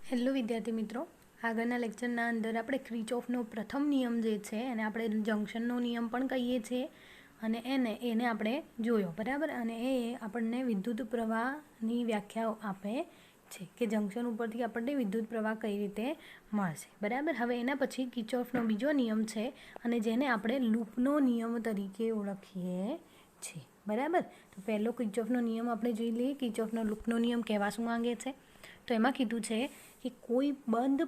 Hello વિદ્યાર્થી મિત્રો, આગળના લેક્ચરના અંદર આપણે કિર્ચોફનો પ્રથમ નિયમ જે છે એને આપણે જંક્શનનો નિયમ પણ કહીએ છીએ અને એને આપણે જોયો, બરાબર. અને એ આપણને વિદ્યુત પ્રવાહની વ્યાખ્યાઓ આપે છે કે જંક્શન ઉપરથી આપણને વિદ્યુત પ્રવાહ કઈ રીતે મળશે, બરાબર. હવે એના પછી કિર્ચોફનો બીજો નિયમ છે અને જેને આપણે લૂપનો નિયમ તરીકે ઓળખીએ છીએ, બરાબર. તો પહેલો કિર્ચોફનો નિયમ આપણે જોઈ લઈએ. કિર્ચોફનો લૂપનો નિયમ કહેવા શું માંગે છે? તો એમાં કીધું છે કે કોઈ બંધ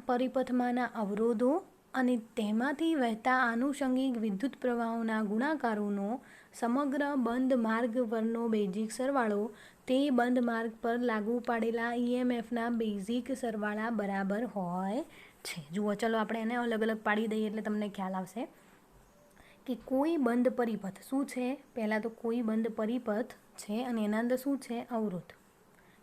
પરિપથમાંના અવરોધો અને તેમાંથી વહેતા આનુષંગિક વિદ્યુત પ્રવાહોના ગુણાકારોનો સમગ્ર બંધ માર્ગ પરનો બેઝિક સરવાળો તે બંધ માર્ગ પર લાગુ પાડેલા EMFના બેઝિક સરવાળા બરાબર હોય છે. જુઓ, ચલો આપણે એને અલગ અલગ પાડી દઈએ એટલે તમને ખ્યાલ આવશે કે કોઈ બંધ પરિપથ શું છે. પહેલાં તો કોઈ બંધ પરિપથ છે અને એના અંદર શું છે? અવરોધ.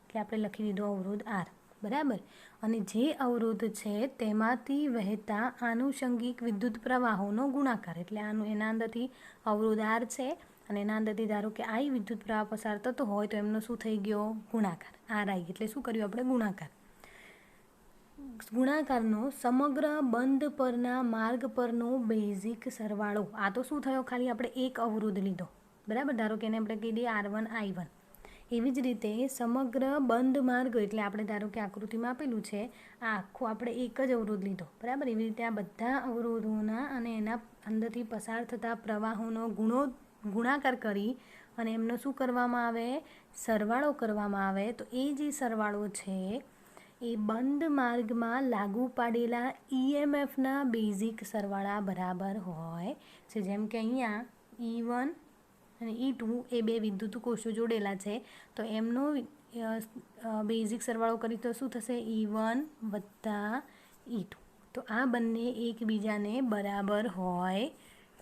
એટલે આપણે લખી દીધો અવરોધ R, બરાબર. અને જે અવરોધ છે તેમાંથી વહેતા આનુષંગિક વિદ્યુત પ્રવાહોનો ગુણાકાર, એટલે એના અંદરથી અવરોધ R છે અને એના અંદરથી ધારો કે I વિદ્યુત પ્રવાહ પસાર થતો હોય તો એમનો શું થઈ ગયો? ગુણાકાર. RI એટલે શું કર્યું આપણે? ગુણાકારનો સમગ્ર બંધ પરના માર્ગ પરનો બેઝિક સરવાળો. આ તો શું થયો? ખાલી આપણે એક અવરોધ લીધો, બરાબર. ધારો કે એને આપણે કહી દઈએ R1 I1. એવી જ રીતે સમગ્ર બંધ માર્ગ, એટલે આપણે ધારો કે આકૃતિમાં આપેલું છે આ આખો આપણે એક જ અવરોધ લીધો, બરાબર. એવી રીતે આ બધા અવરોધોના અને એના અંદરથી પસાર થતા પ્રવાહોનો ગુણાકાર કરી અને એમનો શું કરવામાં આવે? સરવાળો કરવામાં આવે. તો એ જે સરવાળો છે એ બંધ માર્ગમાં લાગુ પાડેલા EMFના બેઝિક સરવાળા બરાબર હોય છે. જેમ કે અહીંયા E1 અને E2 એ બે વિદ્યુત કોષો જોડેલા છે તો એમનો બેઝિક સરવાળો કરી તો શું થશે? E1 વત્તા E2. તો આ બંને એકબીજાને બરાબર હોય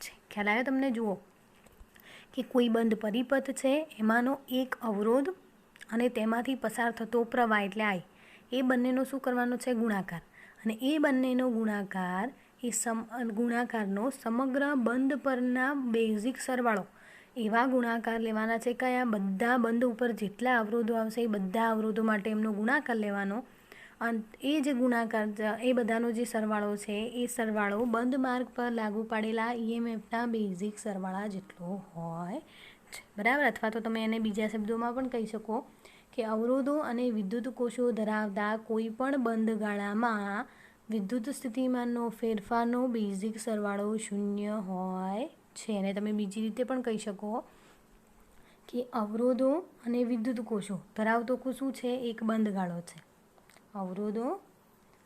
છે. ખ્યાલ આવ્યો તમને? જુઓ કે કોઈ બંધ પરિપથ છે, એમાંનો એક અવરોધ અને તેમાંથી પસાર થતો પ્રવાહ એટલે I, એ બંનેનો શું કરવાનો છે? ગુણાકાર. અને એ બંનેનો ગુણાકારનો સમગ્ર બંધ પરના બેઝિક સરવાળો. એવા ગુણાકાર લેવાના છે કયા? બધા બંધ ઉપર જેટલા અવરોધો આવશે એ બધા અવરોધો માટે એમનો ગુણાકાર લેવાનો. અને એ જે ગુણાકાર, એ બધાનો જે સરવાળો છે એ સરવાળો બંધ માર્ગ પર લાગુ પાડેલા EMFના બેઝિક સરવાળા જેટલો હોય છે, બરાબર. અથવા તો તમે એને બીજા શબ્દોમાં પણ કહી શકો કે અવરોધો અને વિદ્યુત કોષો ધરાવતા કોઈ પણ બંધ ગાળામાં વિદ્યુત સ્થિતિમાનનો ફેરફારનો બેઝિક સરવાળો 0 હોય છે. અને તમે બીજી રીતે પણ કહી શકો કે અવરોધો અને વિદ્યુત કોષો ધરાવતો શું છે? એક બંધ ગાળો છે. અવરોધો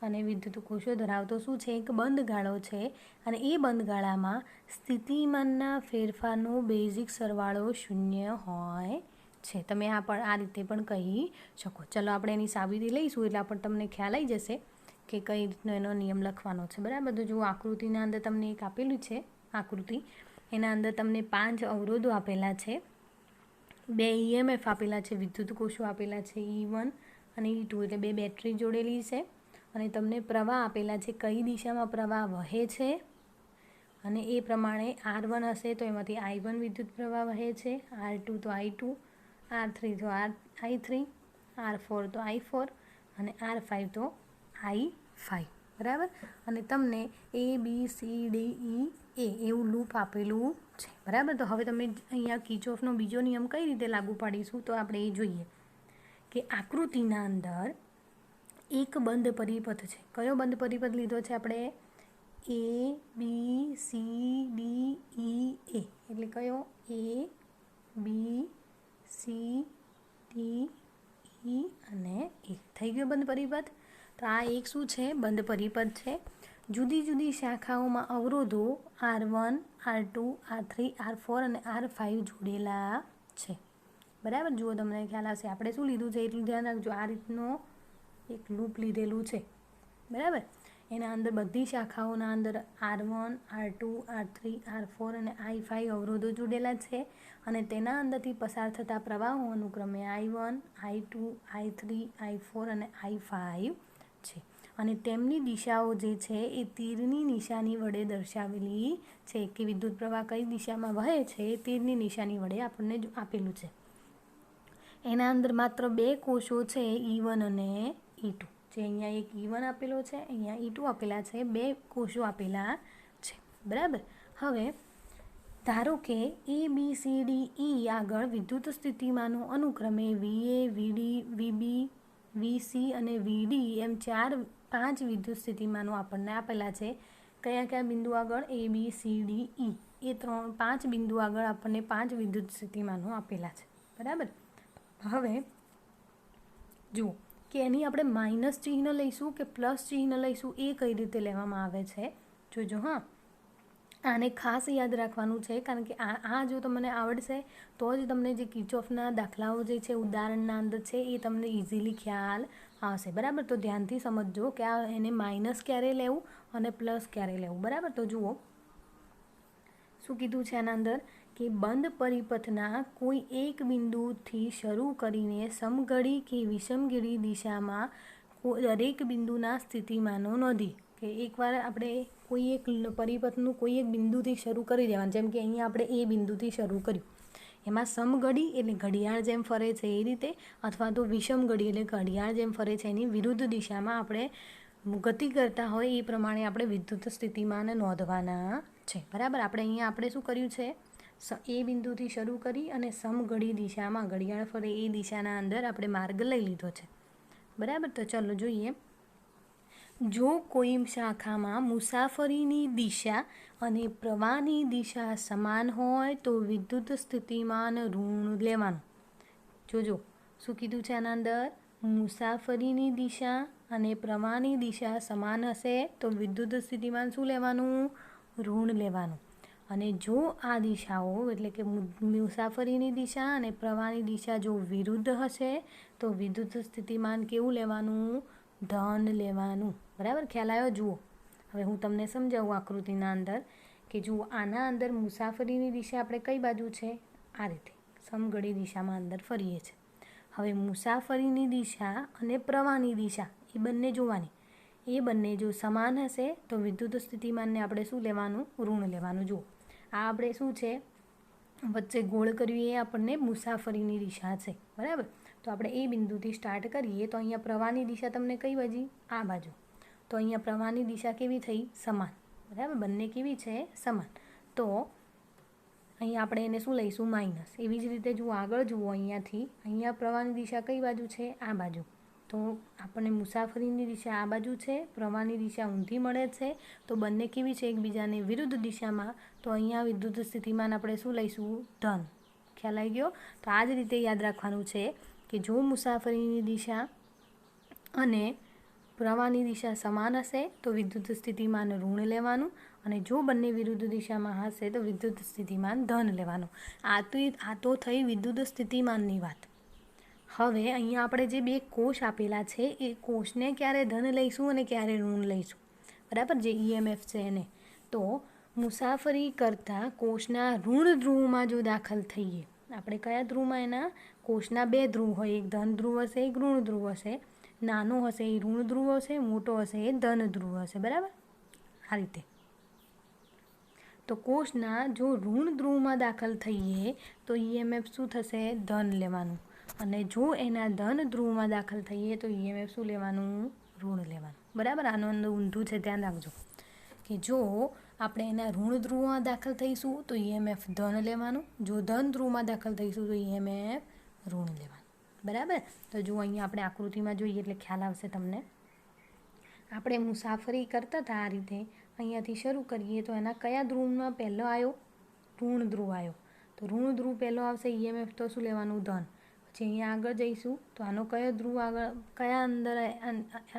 અને વિદ્યુત કોષો ધરાવતો શું છે? એક બંધ ગાળો છે. અને એ બંધ ગાળામાં સ્થિતિમાનના ફેરફારનો બેઝિક સરવાળો 0 હોય છે. તમે આ રીતે પણ કહી શકો. ચલો આપણે એની સાબિતી લઈશું એટલે આપણને તમને ખ્યાલ આવી જશે કે કઈ રીતનો એનો નિયમ લખવાનો છે, બરાબર. તો જો આકૃતિના અંદર તમને એક આપેલું છે આકૃતિ, એના અંદર તમને 5 અવરોધો આપેલા છે, 2 EMF આપેલા છે, વિદ્યુત કોષો આપેલા છે E1 અને E2, એટલે 2 બેટરી જોડેલી છે. અને તમને પ્રવાહ આપેલા છે, કઈ દિશામાં પ્રવાહ વહે છે અને એ પ્રમાણે R1 હશે તો એમાંથી I1 વિદ્યુત પ્રવાહ વહે છે, R2 તો I2, R3 તો I3, R4 તો I4 અને R5 તો I5, બરાબર. અને તમને ABCDE એવું લૂપ આપેલું છે, બરાબર. તો હવે તમે અહીંયા કિર્ચોફનો બીજો નિયમ કઈ રીતે લાગુ પાડીશું તો આપણે એ જોઈએ કે આકૃતિના અંદર એક બંધ પરિપથ છે. કયો બંધ પરિપથ લીધો છે આપણે? ABCDE, એટલે કયો? ABCDE અને A. થઈ ગયો બંધ પરિપથ. તો આ એક શું છે? બંધ પરિપથ છે. જુદી જુદી શાખાઓમાં અવરોધો R1, R2, R3, R4 અને R5 જોડેલા છે, બરાબર. જુઓ, તમને ખ્યાલ આવશે. આપણે શું લીધું છે એટલું ધ્યાન રાખજો. આ રીતનો એક લૂપ લીધેલું છે, બરાબર. એના અંદર બધી શાખાઓના અંદર R1, R2, R3, R4 અને I5 અવરોધો જોડેલા છે અને તેના અંદરથી પસાર થતા પ્રવાહો અનુક્રમે I1, I2, I3, I4 અને I5 છે. અને તેમની દિશાઓ જે છે એ તીરની નિશાની વડે દર્શાવેલી છે કે વિદ્યુત પ્રવાહ કઈ દિશામાં વહે છે એ તીરની નિશાની વડે આપણને આપેલું છે. એના અંદર માત્ર 2 કોષો છે, E1 અને E2, જે અહીંયા એક E1 આપેલો છે, અહીંયા E2 આપેલા છે, 2 કોષો આપેલા છે, બરાબર. હવે ધારો કે ABCDE આગળ વિદ્યુત સ્થિતિમાનો અનુક્રમે VA, VD, VB, VC અને VD એમ 5 વિદ્યુત સ્થિતિમાનો આપણને આપેલા છે. કયા બિંદુ આગળ? ABCDE એ 5 બિંદુ આગળ આપણને 5 વિદ્યુત સ્થિતિમાનો આપેલા છે, બરાબર. હવે જુઓ કે એની આપણે માઇનસ ચિહ્ન લઈશું કે પ્લસ ચિહ્ન લઈશું એ કઈ રીતે લેવામાં આવે છે જોજો. હા, આને ખાસ યાદ રાખવાનું છે, કારણ કે આ જો તમને આવડશે તો જ તમને જે કિર્ચોફના દાખલાઓ જે છે ઉદાહરણના અંદર છે એ તમને ઇઝીલી ખ્યાલ આવશે, બરાબર. તો ધ્યાનથી સમજજો કે આ એને માઇનસ ક્યારે લેવું અને પ્લસ ક્યારે લેવું, બરાબર. તો જુઓ શું કીધું છે આના અંદર કે બંધ પરિપથના કોઈ એક બિંદુથી શરૂ કરીને સમઘડી કે વિષમઘડી દિશામાં દરેક બિંદુના સ્થિતિમાનો નોંધી. કે એકવાર આપણે કોઈ એક પરિપથનું કોઈ એક બિંદુથી શરૂ કરી દેવાનું, જેમ કે અહીંયા આપણે એ બિંદુથી શરૂ કર્યું, એમાં સમઘડી એટલે ઘડિયાળ જેમ ફરે છે એ રીતે, અથવા તો વિષમઘડી એટલે ઘડિયાળ જેમ ફરે છે એની વિરુદ્ધ દિશામાં આપણે ગતિ કરતા હોય એ પ્રમાણે આપણે વિદ્યુત સ્થિતિમાન નોંધવાના છે, બરાબર. અહીંયા આપણે શું કર્યું છે, એ બિંદુથી શરૂ કરી અને સમઘડી દિશામાં ઘડિયાળ ફરે એ દિશાના અંદર આપણે માર્ગ લઈ લીધો છે, બરાબર. તો ચાલો જોઈએ. જો કોઈ શાખામાં મુસાફરીની દિશા અને પ્રવાહની દિશા સમાન હોય તો વિદ્યુત સ્થિતિમાન ઋણ લેવાનું. જોજો શું કીધું છે આના અંદર, મુસાફરીની દિશા અને પ્રવાહની દિશા સમાન હશે તો વિદ્યુત સ્થિતિમાન શું લેવાનું? ઋણ લેવાનું. અને જો આ દિશાઓ એટલે કે મુસાફરીની દિશા અને પ્રવાહની દિશા જો વિરુદ્ધ હશે તો વિદ્યુત સ્થિતિમાન કેવું લેવાનું? ધન લેવાનું, બરાબર. ખ્યાલ આવ્યો? જુઓ હવે હું તમને સમજાવું આકૃતિના અંદર કે જુઓ આના અંદર મુસાફરીની દિશા આપણે કઈ બાજુ છે? આ રીતે સમઘડી દિશામાં અંદર ફરીએ છીએ. હવે મુસાફરીની દિશા અને પ્રવાહની દિશા એ બંને જોવાની, એ બંને જો સમાન હશે તો વિદ્યુત સ્થિતિમાનને આપણે શું લેવાનું? ઋણ લેવાનું. જુઓ આ આપણે શું છે વચ્ચે ગોળ કર્યું એ આપણને મુસાફરીની દિશા છે, બરાબર. તો આપણે એ બિંદુથી સ્ટાર્ટ કરીએ તો અહીંયા પ્રવાહની દિશા તમને કઈ બાજુ? આ બાજુ. તો અહીંયા પ્રવાહની દિશા કેવી થઈ? સમાન, બરાબર. બંને કેવી છે? સમાન. તો અહીંયા આપણે એને શું લઈશું? માઇનસ. એવી જ રીતે જુઓ આગળ જુઓ, અહીંયા પ્રવાહની દિશા કઈ બાજુ છે? આ બાજુ. તો આપણને મુસાફરીની દિશા આ બાજુ છે, પ્રવાહની દિશા ઊંધી મળે છે, તો બંને કેવી છે? એકબીજાને વિરુદ્ધ દિશામાં. તો અહીંયા વિદ્યુત સ્થિતિમાન આપણે શું લઈશું? ધન. ખ્યાલ આવી ગયો? તો આ જ રીતે યાદ રાખવાનું છે કે જો મુસાફરીની દિશા અને પ્રવાહની દિશા સમાન હશે તો વિદ્યુત સ્થિતિમાન ઋણ લેવાનું, અને જો બંને વિરુદ્ધ દિશામાં હશે તો વિદ્યુત સ્થિતિમાન ધન લેવાનું. આ તો થઈ વિદ્યુત સ્થિતિમાનની વાત. હવે અહીંયા આપણે જે 2 કોષ આપેલા છે એ કોષને ક્યારે ધન લઈશું અને ક્યારે ઋણ લઈશું, બરાબર. જે EMF છે એને તો મુસાફરી કરતાં કોષના ઋણ ધ્રુવમાં જો દાખલ થઈએ, આપણે કયા ધ્રુવમાં? એના કોષના 2 ધ્રુવ હોય, એક ધન ધ્રુવ હશે, એક ઋણ ધ્રુવ હશે. નાનો હશે એ ઋણ ધ્રુવ હશે, મોટો હશે એ ધન ધ્રુવ હશે, બરાબર. આ રીતે તો કોષના જો ઋણ ધ્રુવમાં દાખલ થઈએ તો EMF શું થશે? ધન લેવાનું. અને જો એના ધન ધ્રુવમાં દાખલ થઈએ તો EMF શું લેવાનું? ઋણ લેવાનું, બરાબર. આનો અંદર ઊંધું છે, ધ્યાન રાખજો કે જો આપણે એના ઋણ ધ્રુવમાં દાખલ થઈશું તો EMF ધન લેવાનું, જો ધન ધ્રુવમાં દાખલ થઈશું તો EMF ઋણ લેવાનું, બરાબર. તો જો અહીંયા આપણે આકૃતિમાં જોઈએ એટલે ખ્યાલ આવશે તમને. આપણે મુસાફરી કરતા હતા આ રીતે, અહીંયાથી શરૂ કરીએ તો એના કયા ધ્રુવમાં પહેલો આવ્યો? ઋણ ધ્રુવ આવ્યો. તો ઋણ ધ્રુવ પહેલો આવશે, EMF તો શું લેવાનું? ધન. પછી અહીંયા આગળ જઈશું તો આનો કયો ધ્રુવ આગળ કયા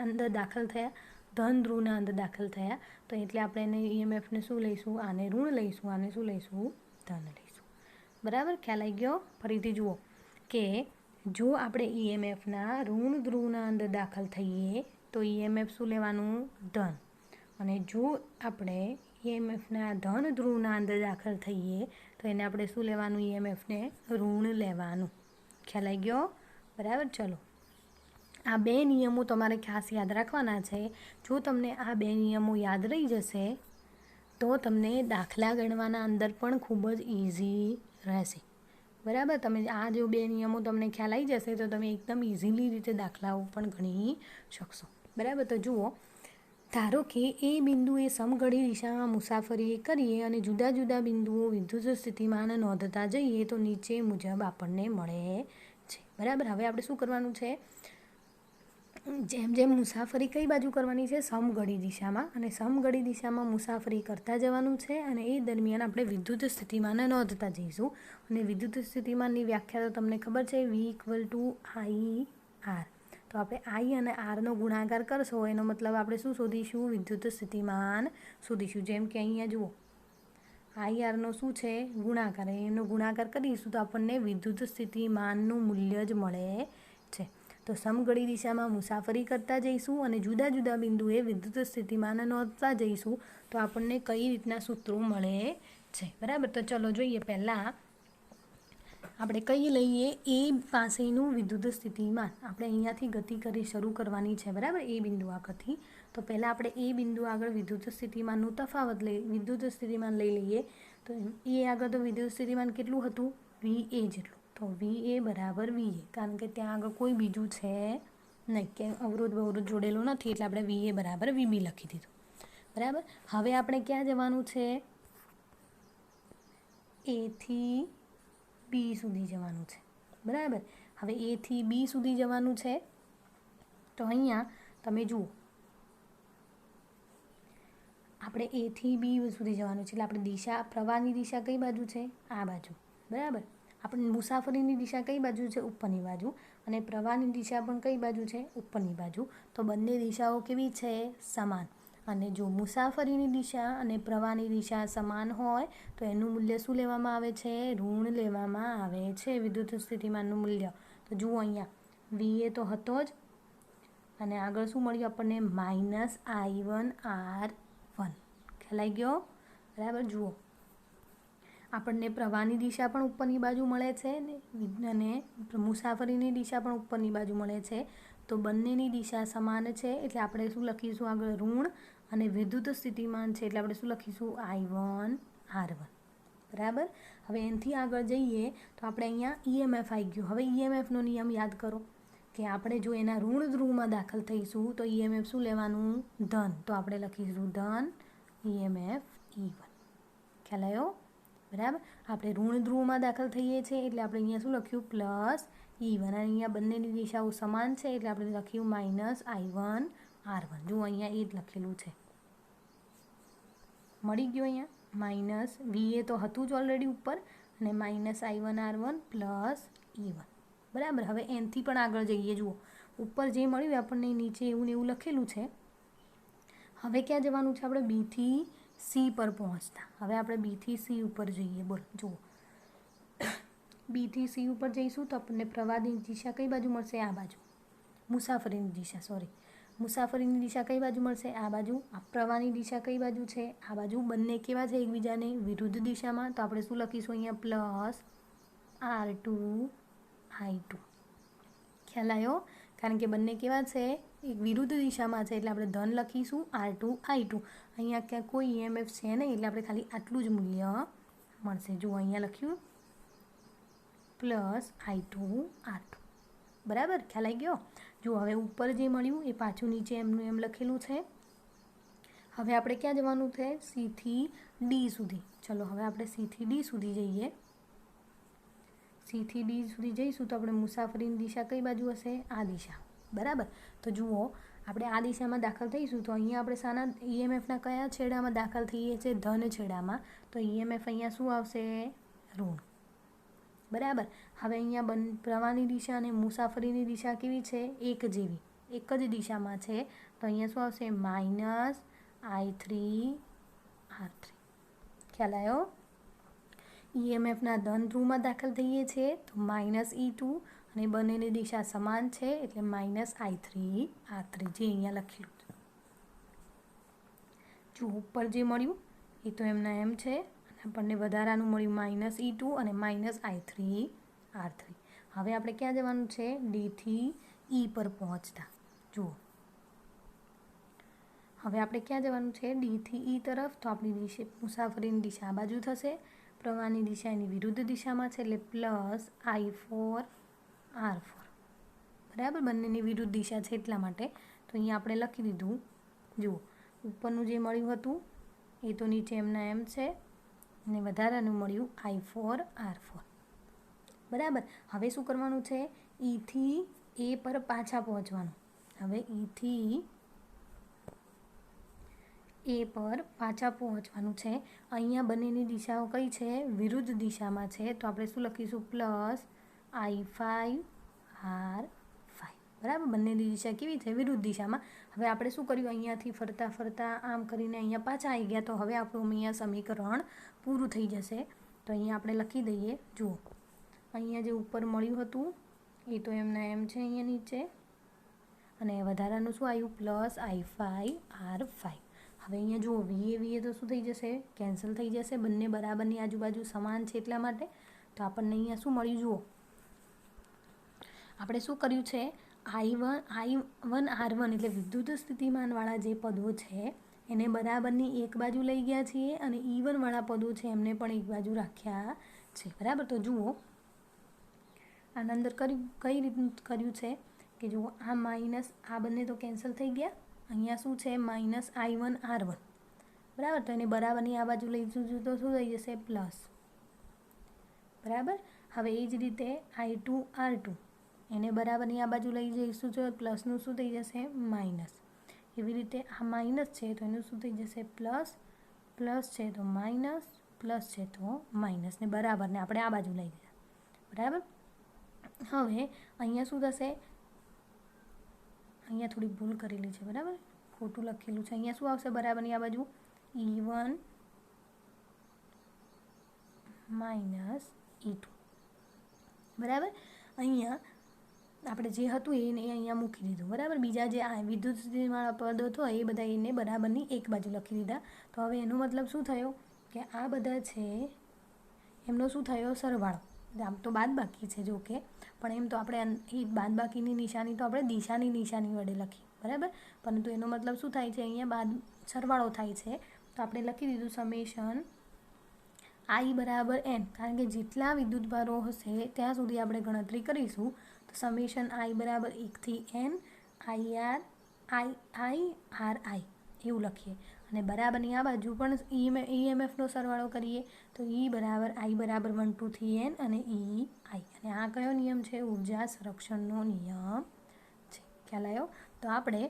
અંદર દાખલ થયા? ધન ધ્રુવના અંદર દાખલ થયા. તો એટલે આપણે એને EMFને શું લઈશું? આને ઋણ લઈશું, આને શું લઈશું? ધન લઈશું, બરાબર. ખ્યાલ આવી ગયો? ફરીથી જુઓ કે જો આપણે EMFના ઋણ ધ્રુવના અંદર દાખલ થઈએ તો EMF શું લેવાનું? ધન. અને જો આપણે EMFના ધન ધ્રુવના અંદર દાખલ થઈએ તો એને આપણે શું લેવાનું? EMFને ઋણ લેવાનું. ખ્યાલ આવી ગયો? બરાબર. ચલો આ 2 નિયમો તમારે ખાસ યાદ રાખવાના છે. જો તમને આ 2 નિયમો યાદ રહી જશે તો તમને દાખલા ગણવાના અંદર પણ ખૂબ જ ઇઝી રહેશે, બરાબર. તમે આ જો 2 નિયમો તમને ખ્યાલ આવી જશે તો તમે એકદમ ઇઝીલી રીતે દાખલાઓ પણ ગણી શકશો. બરાબર. તો જુઓ, ધારો કે એ બિંદુએ સમઘડી દિશામાં મુસાફરી કરીએ અને જુદા જુદા બિંદુઓ વિદ્યુત સ્થિતિમાન નોંધતા જઈએ તો નીચે મુજબ આપણને મળે છે. બરાબર. હવે આપણે શું કરવાનું છે, જેમ જેમ મુસાફરી કઈ બાજુ કરવાની છે, સમઘડી દિશામાં, અને સમઘડી દિશામાં મુસાફરી કરતા જવાનું છે અને એ દરમિયાન આપણે વિદ્યુત સ્થિતિમાન નોંધતા જઈશું. અને વિદ્યુત સ્થિતિમાનની વ્યાખ્યા તો તમને ખબર છે, V=I/R. તો આપણે I અને Rનો ગુણાકાર કરશો એનો મતલબ આપણે શું શોધીશું, વિદ્યુત સ્થિતિમાન શોધીશું. જેમ કે અહીંયા જુઓ, IRનો શું છે, ગુણાકાર, એનો ગુણાકાર કરીશું તો આપણને વિદ્યુત સ્થિતિમાનનું મૂલ્ય જ મળે છે. તો સમઘડી દિશામાં મુસાફરી કરતા જઈશું અને જુદા જુદા બિંદુએ વિદ્યુત સ્થિતિમાન નોંધતા જઈશું તો આપણને કઈ રીતના સૂત્રો મળે છે. બરાબર. તો ચલો જોઈએ, પહેલાં આપણે કઈ લઈએ, એ પાસેનું વિદ્યુત સ્થિતિમાન. આપણે અહીંયાથી ગતિ કરી શરૂ કરવાની છે. બરાબર. એ બિંદુ આગળથી. તો પહેલાં આપણે એ બિંદુ આગળ વિદ્યુત સ્થિતિમાનનું તફાવત વિદ્યુત સ્થિતિમાન લઈ લઈએ. તો એ આગળ તો વિદ્યુત સ્થિતિમાન કેટલું હતું, VA જેટલું. તો VA બરાબર VA, કારણ કે ત્યાં આગળ કોઈ બીજું છે નહીં, કે અવરોધ જોડેલો નથી, એટલે આપણે VA બરાબર VB લખી દીધું. બરાબર. હવે આપણે ક્યાં જવાનું છે, A થી B સુધી જવાનું છે. બરાબર. હવે A થી B સુધી જવાનું છે. તો અહીંયા તમે જુઓ, આપણે A થી B સુધી જવાનું છે, એટલે આપણે દિશા, પ્રવાહની દિશા કઈ બાજુ છે, આ બાજુ. બરાબર. આપણે મુસાફરીની દિશા કઈ બાજુ છે, ઉપરની બાજુ, અને પ્રવાહની દિશા પણ કઈ બાજુ છે, ઉપરની બાજુ. તો બંને દિશાઓ કેવી છે, સમાન. અને જો મુસાફરીની દિશા અને પ્રવાહની દિશા સમાન હોય તો એનું મૂલ્ય શું લેવામાં આવે છે, ઋણ લેવામાં આવે છે, વિદ્યુત સ્થિતિમાનનું મૂલ્ય. તો જુઓ અહીંયા VA તો હતો જ, અને આગળ શું મળ્યું આપણને, -I1R1. ખ્યાલ આવી ગયો. બરાબર. જુઓ, આપણને પ્રવાહની દિશા પણ ઉપરની બાજુ મળે છે અને મુસાફરીની દિશા પણ ઉપરની બાજુ મળે છે. તો બંનેની દિશા સમાન છે, એટલે આપણે શું લખીશું આગળ, ઋણ, અને વિદ્યુત સ્થિતિમાન છે એટલે આપણે શું લખીશું, I1R1. બરાબર. હવે એનાથી આગળ જઈએ તો આપણે અહીંયા EMF આવી ગયું. હવે EMFનો નિયમ યાદ કરો, કે આપણે જો એના ઋણ ધ્રુવમાં દાખલ થઈશું તો EMF શું લેવાનું, ધન. તો આપણે લખીશું ધન EMF E1. ખ્યાલ આવ્યો. બરાબર. આપણે ઋણ ધ્રુવમાં દાખલ થઈએ છીએ એટલે આપણે અહીંયા શું લખ્યું, +E1. અને અહીંયા બંનેની દિશાઓ સમાન છે એટલે આપણે લખ્યું -I1R1. જુઓ અહીંયા એ જ લખેલું છે. મળી ગયું. અહીંયા VA તો હતું જ ઓલરેડી ઉપર, અને -I1R1 +E1. બરાબર. હવે એનથી પણ આગળ જઈએ. જુઓ, ઉપર જે મળ્યું આપણને નીચે એવું ને એવું લખેલું છે. હવે ક્યાં જવાનું છે, આપણે B થી C પર પહોંચતા. હવે આપણે B થી C ઉપર જઈએ. બોલ, જુઓ, B થી C ઉપર જઈશું તો આપણને પ્રવાહની દિશા કઈ બાજુ મળશે, આ બાજુ. મુસાફરીની દિશા કઈ બાજુ મળશે, આ બાજુ. આ પ્રવાહની દિશા કઈ બાજુ છે, આ બાજુ. બંને કેવા છે, એકબીજાને વિરુદ્ધ દિશામાં. તો આપણે શું લખીશું અહીંયા, +R2I2. ખ્યાલ આવ્યો. કારણ કે બંને કેવા છે, એક વિરુદ્ધ દિશામાં છે એટલે આપણે ધન લખીશું, R2I2. અહીંયા ક્યાં કોઈ EMF છે નહીં એટલે આપણે ખાલી આટલું જ મૂલ્ય મળશે. જુઓ અહીંયા લખ્યું +I2R2. બરાબર. ખ્યાલ આવી ગયો. જુઓ, હવે ઉપર જે મળ્યું એ પાછું નીચે એમનું એમ લખેલું છે. હવે આપણે ક્યાં જવાનું છે, C થી D સુધી. ચલો હવે આપણે C થી D સુધી જઈએ. C થી D સુધી જઈશું તો આપણે મુસાફરીની દિશા કઈ બાજુ હશે, આ દિશા. બરાબર. તો જુઓ, આપણે આ દિશામાં દાખલ થઈશું તો અહીંયા આપણે શાના, EMFના કયા છેડામાં દાખલ થઈએ છીએ, ધન છેડામાં. તો EMF અહીંયા શું આવશે, ઋણ. બરાબર. હવે અહીંયા પ્રવાહની દિશા અને મુસાફરીની દિશા કેવી છે, એક જેવી, એક જ દિશામાં છે. તો અહીંયા શું આવશે, -I3R3. ખ્યાલ આવ્યો. EMFના ધન ધ્રુવમાં દાખલ થઈએ છીએ તો -E2, અને બંનેની દિશા સમાન છે એટલે -I3R3, જે અહીંયા લખેલું છે. જો ઉપર જે મળ્યું એ તો એમના એમ છે, અને આપણને વધારાનું મળ્યું -E2 અને -I3R3. હવે આપણે ક્યાં જવાનું છે, D થી E પર પહોંચતા. જુઓ, હવે આપણે ક્યાં જવાનું છે, D થી E તરફ. તો આપણી મુસાફરીની દિશા આ બાજુ થશે, પ્રવાહની દિશા એની વિરુદ્ધ દિશામાં છે એટલે +I4R4. બરાબર. બંનેની વિરુદ્ધ દિશા છે એટલા માટે. તો અહીંયા આપણે લખી દીધું. જુઓ, ઉપરનું જે મળ્યું હતું એ તો નીચે એમના એમ છે અને વધારાનું મળ્યું I4R4. બરાબર. હવે શું કરવાનું છે? ઈથી એ પર પાછા પહોંચવાનું. હવે ઈથી એ પર પાછા પહોંચવાનું છે. અહીંયા બંનેની દિશાઓ કઈ છે? વિરુદ્ધ દિશામાં છે. તો આપણે શું લખીશું? Plus I5R5. બરાબર. બંનેની દિશા કેવી છે? વિરુદ્ધ દિશામાં. હવે આપણે શું કર્યું? અહીંયાથી ફરતા ફરતા આમ કરીને અહીંયા પાછા આવી ગયા. તો હવે આપણું અહીંયા સમીકરણ પૂરું થઈ જશે. તો અહીંયા આપણે લખી દઈએ. જુઓ, અહીંયા જે ઉપર મળ્યું હતું એ તો એમના એમ છે અહીંયા નીચે, અને વધારાનું શું આવ્યું? Plus I5R5. હવે અહીંયા જુઓ, વીએ તો શું થઈ જશે? કેન્સલ થઈ જશે. બંને બરાબરની આજુબાજુ સમાન છે એટલા માટે. તો આપણને અહીંયા શું મળ્યું? જુઓ, આપણે શું કર્યું છે? I1R1 એટલે વિદ્યુત સ્થિતિમાનવાળા જે પદો છે એને બરાબરની એક બાજુ લઈ ગયા છીએ, અને E1 વાળા પદો છે એમને પણ એક બાજુ રાખ્યા છે. બરાબર. તો જુઓ, આના અંદર કઈ રીતનું કર્યું છે કે જુઓ, આ માઇનસ આ બંને તો કેન્સલ થઈ ગયા. અહીંયા શું છે? Minus I1R1. બરાબર. તો એને બરાબરની આ બાજુ લઈશું તો શું થઈ જશે? પ્લસ. બરાબર. હવે એ જ રીતે I2R2 એને બરાબરની આ બાજુ લઈ જઈશું તો પ્લસનું શું થઈ જશે? માઇનસ. એવી રીતે આ માઇનસ છે તો એનું શું થઈ જશે? પ્લસ. પ્લસ છે તો માઇનસ, પ્લસ છે તો માઇનસ, ને બરાબરને આપણે આ બાજુ લઈ ગયા. બરાબર. હવે અહીંયા શું થશે? અહીંયા થોડી ભૂલ કરેલી છે. બરાબર, ખોટું લખેલું છે. અહીંયા શું આવશે બરાબરની આ બાજુ? E1 minus E2. બરાબર. અહીંયા આપણે જે હતું એને અહીંયા મૂકી દીધું. બરાબર. બીજા જે આ વિદ્યુત સ્થિતિવાળા પદ હતો એ બધા એને બરાબરની એક બાજુ લખી દીધા. તો હવે એનો મતલબ શું થયો કે આ બધા છે એમનો શું થયો? સરવાળો. આમ તો બાદબાકી છે જો કે, પણ એમ તો આપણે એ બાદબાકીની નિશાની તો આપણે દિશાની નિશાની વડે લખી. બરાબર. પરંતુ એનો મતલબ શું થાય છે? અહીંયા સરવાળો થાય છે. તો આપણે લખી દીધું સમેશન I બરાબર n, કારણ કે જેટલા વિદ્યુતભારો હશે ત્યાં સુધી આપણે ગણતરી કરીશું. તો સમેશન I બરાબર 1 થી n IRI એવું લખીએ, અને બરાબરની આ બાજુ પણ EMFનો સરવાળો કરીએ તો I બરાબર 1 2 થી n અને EI. અને આ કયો નિયમ છે? ઉર્જા સંરક્ષણનો નિયમ છે. ખ્યાલ આવ્યો? તો આપણે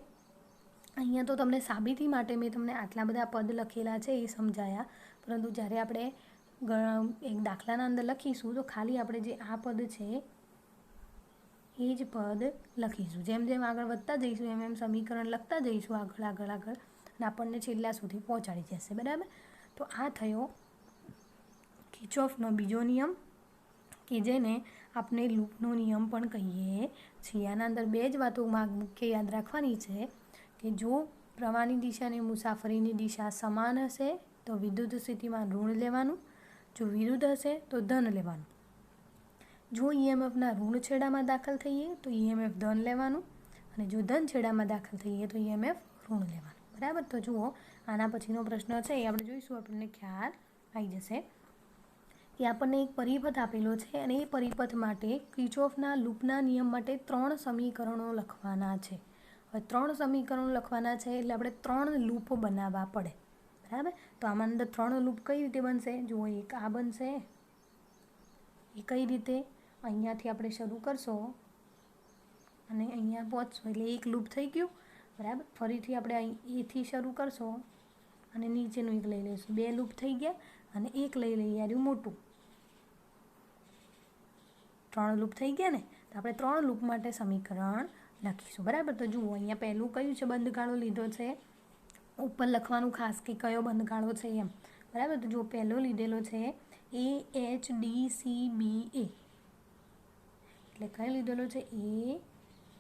અહીંયા તો તમને સાબિતી માટે મેં તમને આટલા બધા પદ લખેલા છે એ સમજાયા, પરંતુ જ્યારે આપણે એક દાખલાના અંદર લખીશું તો ખાલી આપણે જે આ પદ છે એ જ પદ લખીશું. જેમ જેમ આગળ વધતા જઈશું એમ એમ સમીકરણ લખતા જઈશું આગળ અને આપણને છેલ્લા સુધી પહોંચાડી જશે. બરાબર. તો આ થયો કિર્ચોફનો બીજો નિયમ, કે જેને આપણે લૂપનો નિયમ પણ કહીએ છીએ. આના અંદર બે જ વાતો મુખ્ય યાદ રાખવાની છે કે જો પ્રવાહની દિશા અને મુસાફરીની દિશા સમાન હશે તો વિદ્યુત સ્થિતિમાં ઋણ લેવાનું, જો વિરુદ્ધ હશે તો ધન લેવાનું. જો EMFના ઋણ છેડામાં દાખલ થઈએ તો EMF ધન લેવાનું, અને જો ધન છેડામાં દાખલ થઈએ તો EMF ઋણ લેવાનું. બરાબર. તો જુઓ, આના પછીનો પ્રશ્ન છે એ આપણે જોઈશું, આપણને ખ્યાલ આવી જશે કે આપણને એક પરિપથ આપેલો છે અને એ પરિપથ માટે કિર્ચોફના લૂપના નિયમ માટે 3 સમીકરણો લખવાના છે. હવે 3 સમીકરણો લખવાના છે એટલે આપણે 3 લૂપ બનાવવા પડે. બરાબર. તો આમાં અંદર 3 લૂપ કઈ રીતે બનશે? જુઓ, એક આ બનશે. એ કઈ રીતે? અહીંયાથી આપણે શરૂ કરશો અને અહીંયા પહોંચશો એટલે એક લૂપ થઈ ગયું. બરાબર. ફરીથી આપણે એથી શરૂ કરશો અને નીચેનું એક લઈ લઈશું. 2 લૂપ થઈ ગયા, અને એક લઈ લઈએ આવ્યું મોટું. 3 લૂપ થઈ ગયા ને. તો આપણે 3 લૂપ માટે સમીકરણ લખીશું. બરાબર. તો જુઓ, અહીંયા પહેલું કયું છે? બંધગાળો લીધો છે. ઉપર લખવાનું ખાસ કે કયો બંધગાળો છે એમ. બરાબર. તો જો પહેલો લીધેલો છે AHDCBA, એટલે કયો લીધેલો છે?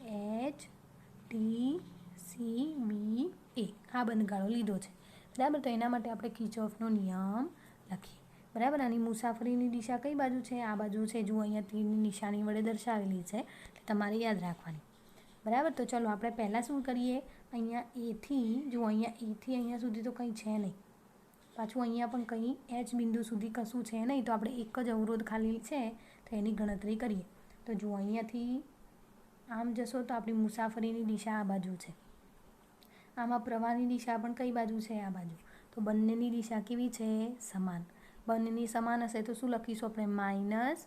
AHDCBA આ બંધગાળો લીધો છે. બરાબર. તો એના માટે આપણે કિર્ચોફનો નિયમ લખીએ. બરાબર. આની મુસાફરીની દિશા કઈ બાજુ છે? આ બાજુ છે. જો અહીંયા તીરની નિશાની વડે દર્શાવેલી છે, એટલે તમારે યાદ રાખવાની. બરાબર. તો ચલો આપણે પહેલાં શું કરીએ? અહીંયા એથી જો એથી અહીંયા સુધી તો કંઈ છે નહીં, પાછું અહીંયા પણ કંઈ H બિંદુ સુધી કશું છે નહીં, તો આપણે એક જ અવરોધ ખાલી છે તો એની ગણતરી કરીએ. તો જો અહીંયાથી આમ જશો તો આપણી મુસાફરીની દિશા આ બાજુ છે. આમાં પ્રવાહની દિશા પણ કઈ બાજુ છે? આ બાજુ. તો બંનેની દિશા કેવી છે? સમાન. બંનેની સમાન હશે તો શું લખીશું આપણે? માઇનસ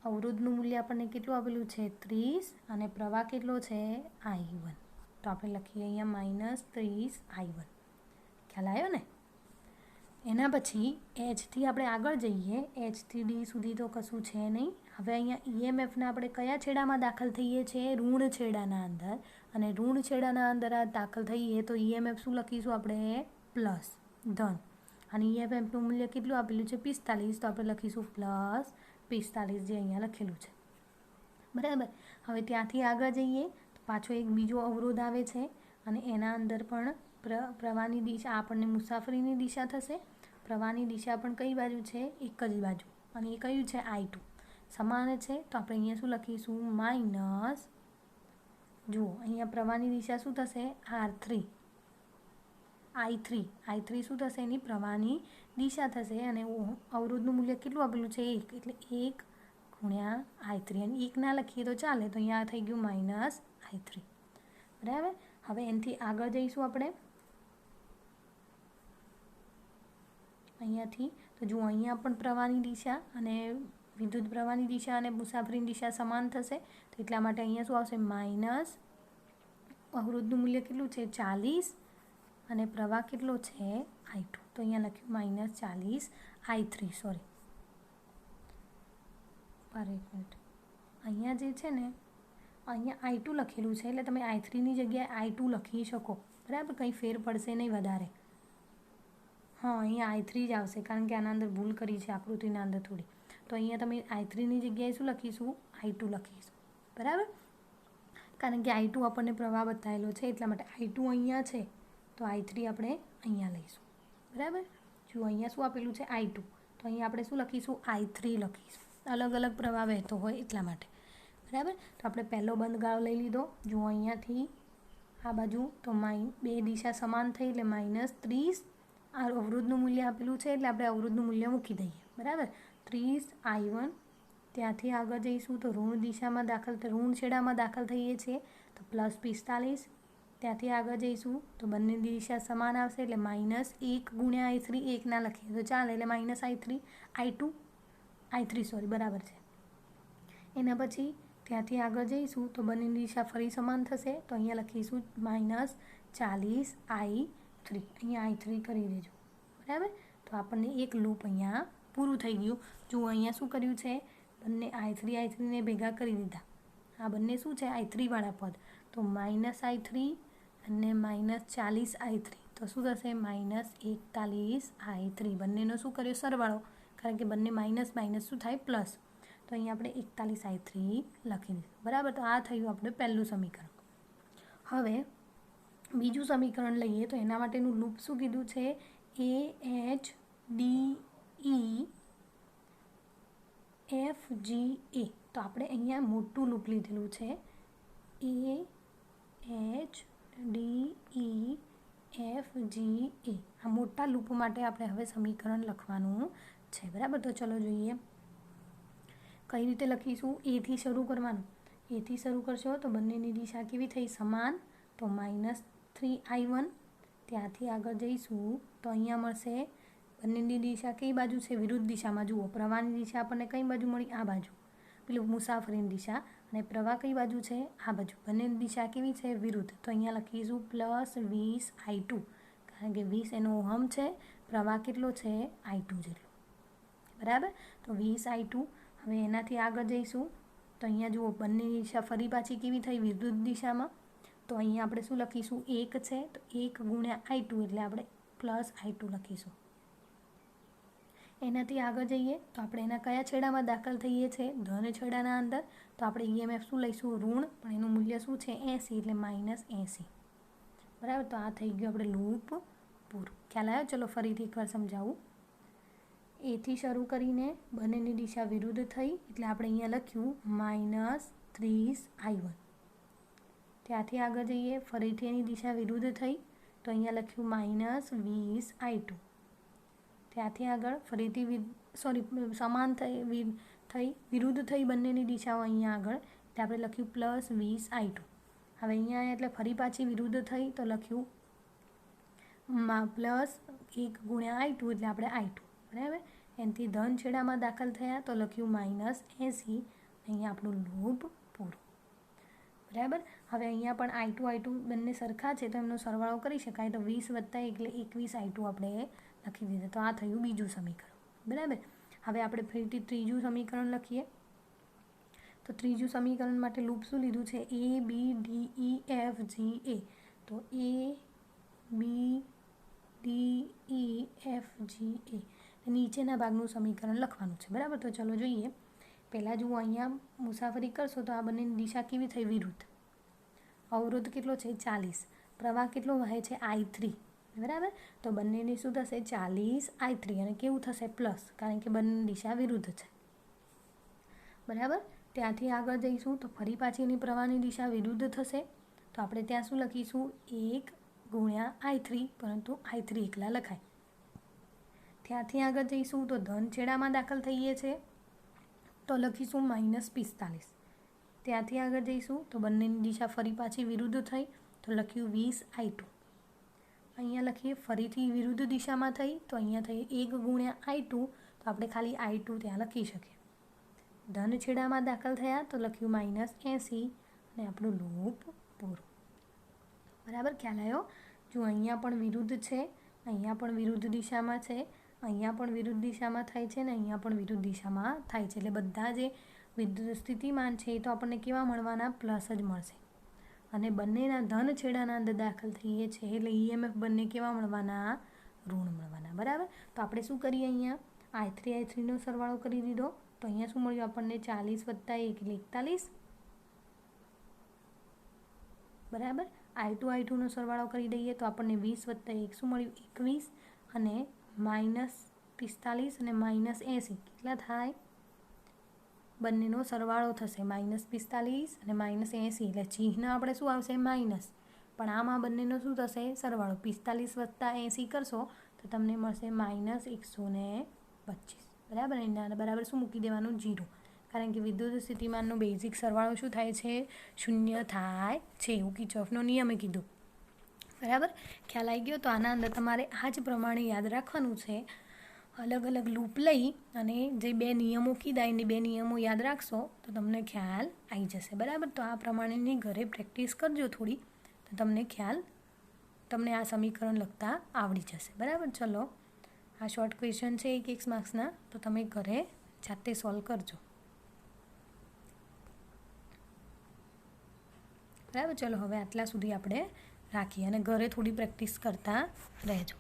અવરોધનું મૂલ્ય આપણને કેટલું આપેલું છે? 30 અને પ્રવાહ કેટલો છે? I1. તો આપણે લખીએ અહીંયા માઇનસ 30I1. ખ્યાલ આવ્યો ને? એના પછી Hથી આપણે આગળ જઈએ. Hથી D સુધી તો કશું છે નહીં. હવે અહીંયા EMFને આપણે કયા છેડામાં દાખલ થઈએ છીએ? ઋણ છેડાના અંદર. અને ઋણ છેડાના અંદર દાખલ થઈએ તો EMF શું લખીશું આપણે? પ્લસ, ધન. અને EMFનું મૂલ્ય કેટલું આપેલું છે? 45. તો આપણે લખીશું પ્લસ 45 જે અહીંયા લખેલું છે. બરાબર. હવે ત્યાંથી આગળ જઈએ તો પાછો એક બીજો અવરોધ આવે છે અને એના અંદર પણ પ્રવાહની દિશા આપણને મુસાફરીની દિશા થશે. પ્રવાહની દિશા પણ કઈ બાજુ છે? એક જ બાજુ. અને એ કયું છે? I2. સમાન છે તો આપણે અહીંયા શું લખીશું? માઇનસ, જુઓ અહીંયા પ્રવાહની દિશા શું થશે? R3 I3 શું થશે? એની પ્રવાહની દિશા થશે અને અવરોધનું મૂલ્ય કેટલું આપેલું છે? 1. એટલે 1 ગુણ્યા I3. અને 1 ના લખીએ તો ચાલે, તો અહીંયા થઈ ગયું માઇનસ I3. બરાબર. હવે એનાથી આગળ જઈશું આપણે અહીંયાથી. તો જુઓ અહીંયા પણ પ્રવાહની દિશા અને વિદ્યુત પ્રવાહની દિશા અને મુસાફરીની દિશા સમાન થશે. તો એટલા માટે અહીંયા શું આવશે? માઇનસ અવરોધનું મૂલ્ય કેટલું છે? 40 અને પ્રવાહ કેટલો છે? I2. તો અહીંયા લખ્યું માઇનસ 40 I3. સોરી, પર એક મિનિટ. અહીંયા જે છે ને અહીંયા I2 લખેલું છે એટલે તમે I3ની જગ્યાએ I2 લખી શકો. બરાબર, કંઈ ફેર પડશે નહીં વધારે. હા, અહીંયા I3 જ આવશે કારણ કે આના અંદર ભૂલ કરી છે આકૃતિના અંદર થોડી. તો અહીંયા તમે I3ની જગ્યાએ શું લખીશું? I2 લખીશું. બરાબર, કારણ કે I2 આપણને પ્રવાહ બતાવેલો છે એટલા માટે I2 અહીંયા છે તો I3 આપણે અહીંયા લઈશું. બરાબર. જો અહીંયા શું આપેલું છે? I2. તો અહીંયા આપણે શું લખીશું? I3 લખીશું. અલગ અલગ પ્રવાહ વહેતો હોય એટલા માટે. બરાબર. તો આપણે પહેલો બંધ ગાળો લઈ લીધો. જો અહીંયાથી આ બાજુ તો બે દિશા સમાન થઈ એટલે માઇનસ 30. આ અવરોધનું મૂલ્ય આપેલું છે એટલે આપણે અવરોધનું મૂલ્ય મૂકી દઈએ. બરાબર. 30I1. ત્યાંથી આગળ જઈશું તો ઋણ દિશામાં ઋણ છેડામાં દાખલ થઈએ છીએ તો પ્લસ 45. ત્યાંથી આગળ જઈશું તો બંને દિશા સમાન આવશે એટલે માઇનસ 1 ગુણ્યા I3. 1 ના લખીએ તો ચાલે એટલે માઇનસ I3 સોરી, બરાબર છે. એના પછી ત્યાંથી આગળ જઈશું તો બંને દિશા ફરી સમાન થશે તો અહીંયા લખીશું માઇનસ 40I3. અહીંયા I3 કરી દેજો. બરાબર. તો આપણને એક લૂપ અહીંયા પૂરું થઈ ગયું. જુઓ અહીંયા શું કર્યું છે? બંને I3ને ભેગા કરી દીધા. આ બંને શું છે? I3 વાળા પદ. તો માઇનસ I3 અને માઇનસ 40I3. તો શું થશે? Minus 41I3. બંનેનો શું કર્યો? સરવાળો. કારણ કે બંને માઇનસ શું થાય? પ્લસ. તો અહીંયા આપણે 41I3 લખી દીધું. બરાબર. તો આ થયું આપણે પહેલું સમીકરણ. હવે બીજું સમીકરણ લઈએ તો એના માટેનું લૂપ શું કીધું છે? AHDEFGA. તો આપણે અહીંયા મોટું લૂપ લીધેલું છે. AHDEFGA. આ મોટા લૂપ માટે આપણે હવે સમીકરણ લખવાનું છે. બરાબર. તો ચલો જોઈએ કઈ રીતે લખીશું. એથી શરૂ કરવાનું. એથી શરૂ કરશો તો બંનેની દિશા કેવી થઈ? સમાન. તો માઇનસ 3I1. ત્યાંથી આગળ જઈશું તો અહીંયા મળશે બંનેની દિશા કઈ બાજુ છે? વિરુદ્ધ દિશામાં. જુઓ પ્રવાહની દિશા આપણને કઈ બાજુ મળી? આ બાજુ. પેલું મુસાફરીની દિશા. અને પ્રવાહ કઈ બાજુ છે? આ બાજુ. બંનેની દિશા કેવી છે? વિરુદ્ધ. તો અહીંયા લખીશું પ્લસ 20I2. કારણ કે 20 એનો ઓહમ છે. પ્રવાહ કેટલો છે? I2 જેટલો. બરાબર. તો 20I2. હવે એનાથી આગળ જઈશું તો અહીંયા જુઓ બંનેની દિશા ફરી પાછી કેવી થઈ? વિરુદ્ધ દિશામાં. તો અહીંયા આપણે શું લખીશું? 1 છે તો 1 ગુણ્યા I2 એટલે આપણે પ્લસ I2 લખીશું. એનાથી આગળ જઈએ તો આપણે એના કયા છેડામાં દાખલ થઈએ છીએ? ધન છેડાના અંદર. તો આપણે EMF શું લઈશું? ઋણ. પણ એનું મૂલ્ય શું છે? 80 એટલે માઇનસ 80. બરાબર. તો આ થઈ ગયું આપણે લૂપ પૂરું. ખ્યાલ આવ્યો? ચલો ફરીથી એકવાર સમજાવું. એથી શરૂ કરીને બંનેની દિશા વિરુદ્ધ થઈ એટલે આપણે અહીંયા લખ્યું માઇનસ 30I1. ત્યાંથી આગળ જઈએ ફરીથી એની દિશા વિરુદ્ધ થઈ તો અહીંયા લખ્યું માઇનસ 20I2. ત્યાંથી આગળ ફરીથી સમાન થઈ વિરુદ્ધ થઈ બંનેની દિશાઓ અહીંયા આગળ એટલે આપણે લખ્યું પ્લસ 20I2. હવે અહીંયા એટલે ફરી પાછી વિરુદ્ધ થઈ તો લખ્યું માં પ્લસ 1 ગુણ્યા i2 એટલે આપણે i2 બરાબર. એનાથી ધન છેડામાં દાખલ થયા તો લખ્યું -80. અહીંયા આપણું લૂપ પૂરું. બરાબર. હવે અહીંયા પણ i2 બંને સરખા છે તો એમનો સરવાળો કરી શકાય. તો 20 + 1 એટલે 21 i2 આપણે લખી દીધું. તો આ થયું બીજું સમીકરણ. બરાબર. હવે આપણે ફરીથી ત્રીજું સમીકરણ લખીએ. તો ત્રીજું સમીકરણ માટે લૂપ શું લીધું છે? a b d e f g a. તો a b d e f g a નીચેના ભાગનું સમીકરણ લખવાનું છે. બરાબર. તો ચલો જોઈએ. પહેલાં જુઓ, અહીંયા મુસાફરી કરશો તો આ બંનેની દિશા કેવી થઈ? વિરુદ્ધ. અવરોધ કેટલો છે? 40. પ્રવાહ કેટલો વહે છે? i3. બરાબર. તો બંનેની શું થશે? 40 i3 અને કેવું થશે? પ્લસ, કારણ કે બંનેની દિશા વિરુદ્ધ છે. બરાબર. ત્યાંથી આગળ જઈશું તો ફરી પાછી એની પ્રવાહની દિશા વિરુદ્ધ થશે. તો આપણે ત્યાં શું લખીશું? 1 ગુણ્યા i3, પરંતુ i3 એકલા લખાય. ત્યાંથી આગળ જઈશું તો ધન છેડામાં દાખલ થઈએ છીએ તો લખીશું -45. ત્યાંથી આગળ જઈશું તો બંનેની દિશા ફરી પાછી વિરુદ્ધ થઈ તો લખ્યું 20 i2. અહીંયા લખીએ ફરીથી વિરુદ્ધ દિશામાં થઈ તો અહીંયા થઈ 1 ગુણ્યા i2, તો આપણે ખાલી i2 ત્યાં લખી શકીએ. ધન છેડામાં દાખલ થયા તો લખ્યું -80 અને આપણું લૂપ પૂરું. બરાબર. ખ્યાલ આવ્યો? જો અહીંયા પણ વિરુદ્ધ છે, અહીંયા પણ વિરુદ્ધ દિશામાં છે, અહીંયા પણ વિરુદ્ધ દિશામાં થાય છે ને અહીંયા પણ વિરુદ્ધ દિશામાં થાય છે. એટલે બધા જે વિદ્યુત સ્થિતિમાન છે એ તો આપણને કેવા મળવાના? પ્લસ જ મળશે. અને બંનેના ધન છેડાના અંદર દાખલ થઈએ છીએ એટલે EMF બંને કેવા મળવાના? ઋણ મળવાના. બરાબર. તો આપણે શું કરીએ? અહીંયા i3 નો સરવાળો કરી દીધો. તો અહીંયા શું મળ્યું આપણને? 40 + 1 એટલે 41. બરાબર. i2 નો સરવાળો કરી દઈએ તો આપણને 20 + 1 શું મળ્યું? 21 અને -45 અને -80 કેટલા થાય? બંનેનો સરવાળો થશે. -45 અને -80 એટલે ચિહ્ન આપણે શું આવશે? માઇનસ. પણ આમાં બંનેનો શું થશે? સરવાળો. 45 + 80 કરશો તો તમને મળશે -125. બરાબર. એના બરાબર શું મૂકી દેવાનું? 0. કારણ કે વિદ્યુત સ્થિતિમાનનો બેઝિક સરવાળો શું થાય છે? 0 થાય છે. એવું કિર્ચોફનો નિયમે કીધું. બરાબર. ખ્યાલ આવી ગયો? તો આના અંદર તમારે આ જ પ્રમાણે યાદ રાખવાનું છે. અલગ અલગ લૂપ લઈ અને જે 2 નિયમો કીધા એની 2 નિયમો યાદ રાખશો તો તમને ખ્યાલ આવી જશે. બરાબર. તો આ પ્રમાણેની ઘરે પ્રેક્ટિસ કરજો થોડી, તો તમને આ સમીકરણ લખતા આવડી જશે. બરાબર. ચલો, આ શોર્ટ ક્વેશ્ચન છે 1 માર્ક્સના, તો તમે ઘરે જાતે સોલ્વ કરજો. બરાબર. ચલો, હવે આટલા સુધી આપણે રાખીએ અને ઘરે થોડી પ્રેક્ટિસ કરતા રહેજો.